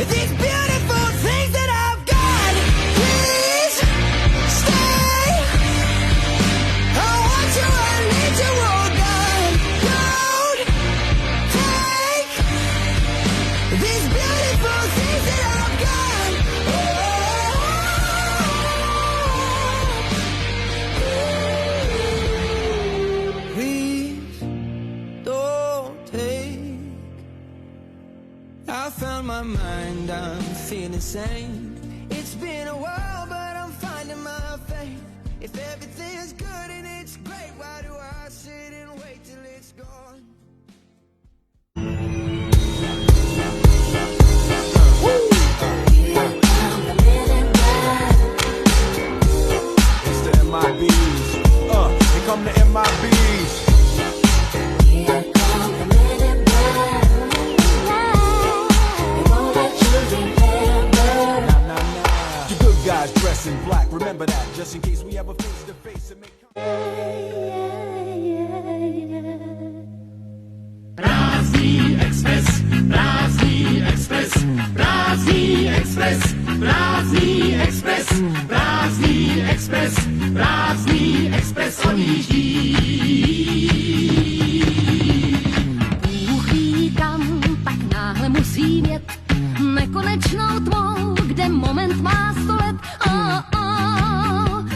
these beautiful things that I've got. Please stay. I want you, I need you, oh God. Don't take these beautiful things that I've got. Please don't take. I found my mind, I'm feeling sane. It's been a while, but I'm finding my faith. If everything's good and it's great, why do I sit and wait till it's gone? It's the MIBs. Here come the MIBs. The good guys dress in black. Remember that, just in case we ever face to face and make. Prázdný Express, Prázdný Express, Prázdný Express, Prázdný Express, Prázdný Express, Prázdný Express odjíždí. Bůh kam, tak náhle musím jet nekonečnou tmou, kde moment má 100 let.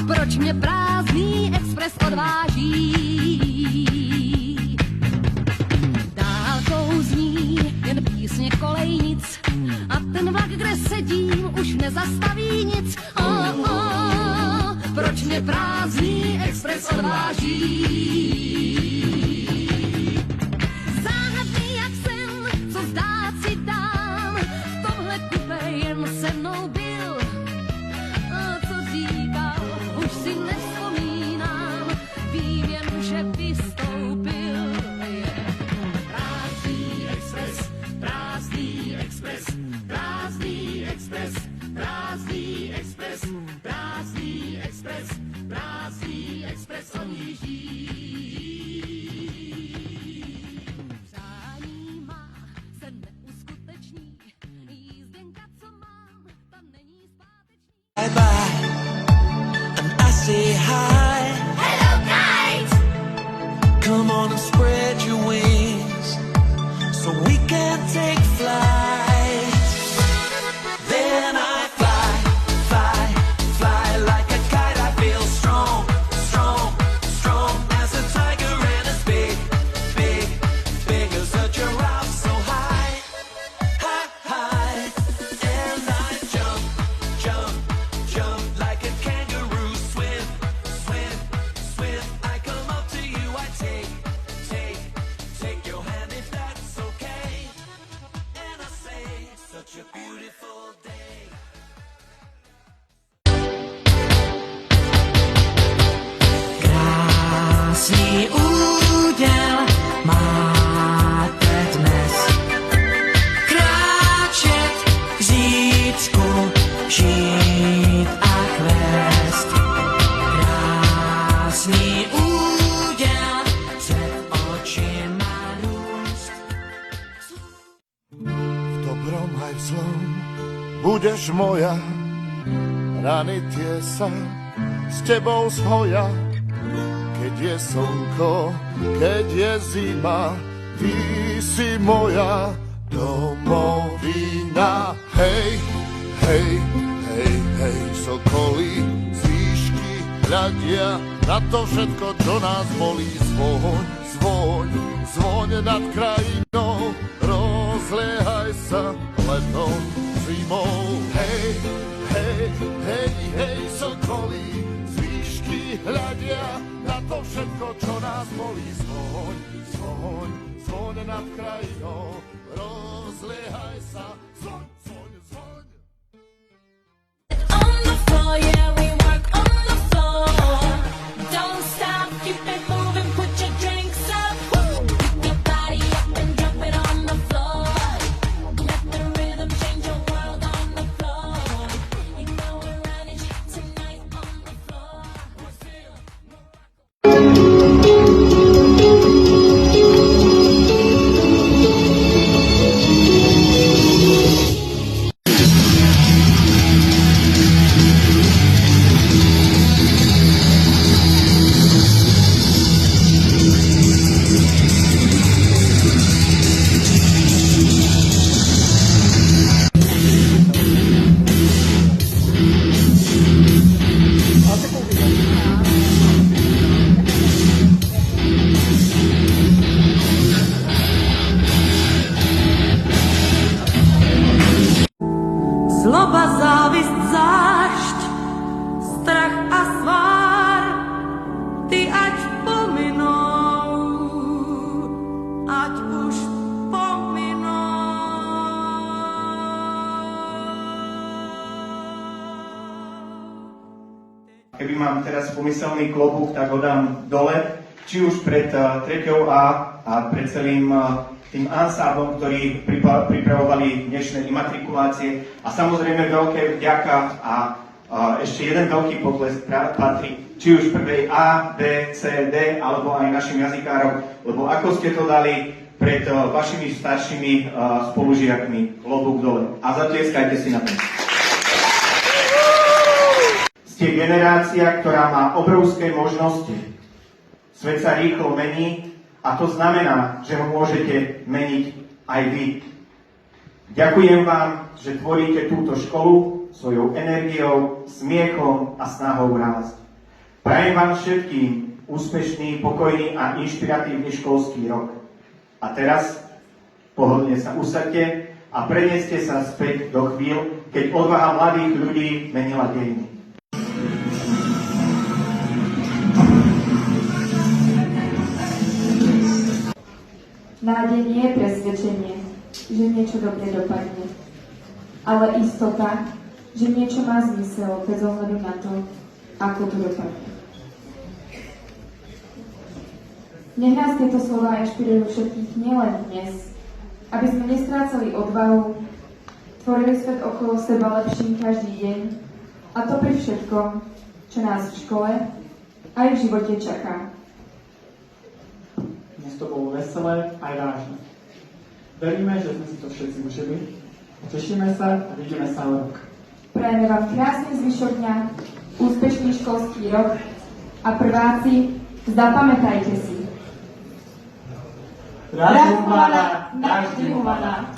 Proč mě prázdný expres odváží? Dálkou zní jen písně kolejnic a ten vlak, kde sedím, už nezastaví nic. Proč mě prázdný expres odváží? Záhadný jak sen, co zdát si dám, v tomhle kupé jen se mnou byl. Co říkal, už si nevzpomínám, vím jen, že vystoupil. Prázdný Express, Prázdný Express, Prázdný Express, Prázdný Express, Prázdný Express, Prázdný Express odjíždí. Přání má se neuskuteční, jízdenka, co mám, ta není zpáteční. Bye bye, and I say hi. Hello guys! Come on and spread your wings so we can take flight. Then I fly, fly, fly like a kite. I feel strong, strong, strong as a tiger and as big, big, big as a giraffe. So high, high, high, and I jump, jump, jump like a kangaroo. Swim, swim, swim. I come up to you. I take, take your hand if that's okay. And I say, such a beautiful day. Krásný úděl máte dnes. Kráčet k zítřku, žít a kvést. Krásný úděl před očima růst. V dobrom aj v zlom budeš moja, rany tie sa s tebou zhoja. Keď je slnko, keď je zima, ty si moja domovina. Hej, hej, hej, hej, sokolí z výšky hľadia na to všetko, čo nás bolí. Zvoň, zvoň, zvoň nad krajinou, rozliehaj sa letom, zimou. Hej, hej, hej, hej, sokolí z výšky hľadia na to všetko, čo nás bolí. Zvoň, zvoň, zvoň nad krajinou, rozliehaj sa, zvoň, zvoň, zvoň. On the floor, yeah, we work on the floor. Don't stop, keep it moving, put your drinks up. Pick your body up and drop it on the floor. Let the rhythm change your world on the floor. You know we're running tonight on the floor. zloba, závisť, zášť, strach a svár, ty ať pominou, ať už pominou. Keby mám teraz pomyselný klobúk, tak ho dám dole, či už pred treťou a pred celým tým ansáblom, ktorí pripravovali dnešné imatrikulácie. A samozrejme veľké vďaka a ešte jeden veľký pokles patrí či už prvej A, B, C, D, alebo aj našim jazykárom, lebo ako ste to dali pred vašimi staršími spolužiakmi, klobúk dole. A zatlieskajte si na to. Ste generácia, ktorá má obrovské možnosti. Svet sa rýchlo mení a to znamená, že ho môžete meniť aj vy. Ďakujem vám, že tvoríte túto školu svojou energiou, smiechom a snahou rásť. Prajem vám všetkým úspešný, pokojný a inšpiratívny školský rok. A teraz pohodlne sa usaďte a prenieste sa späť do chvíľ, keď odvaha mladých ľudí menila dejiny. Nádej nie je presvedčenie, že niečo dobre dopadne, ale istota, že niečo má zmysel bez ohľadu na to, ako to dopadne. Nech nás tieto slová inšpirujú všetkých nielen dnes, aby sme nestrácali odvahu, tvorili svet okolo seba lepším každý deň, a to pri všetkom, čo nás v škole aj v živote čaká. Dnes to bolo veselé aj vážne. Veríme, že sme si to všetci užili. Tešíme sa a vidíme sa o rok. Prajeme vám krásny zvyšok dňa, úspešný školský rok a prváci, zapamätajte si. Raz humana, navždy humana.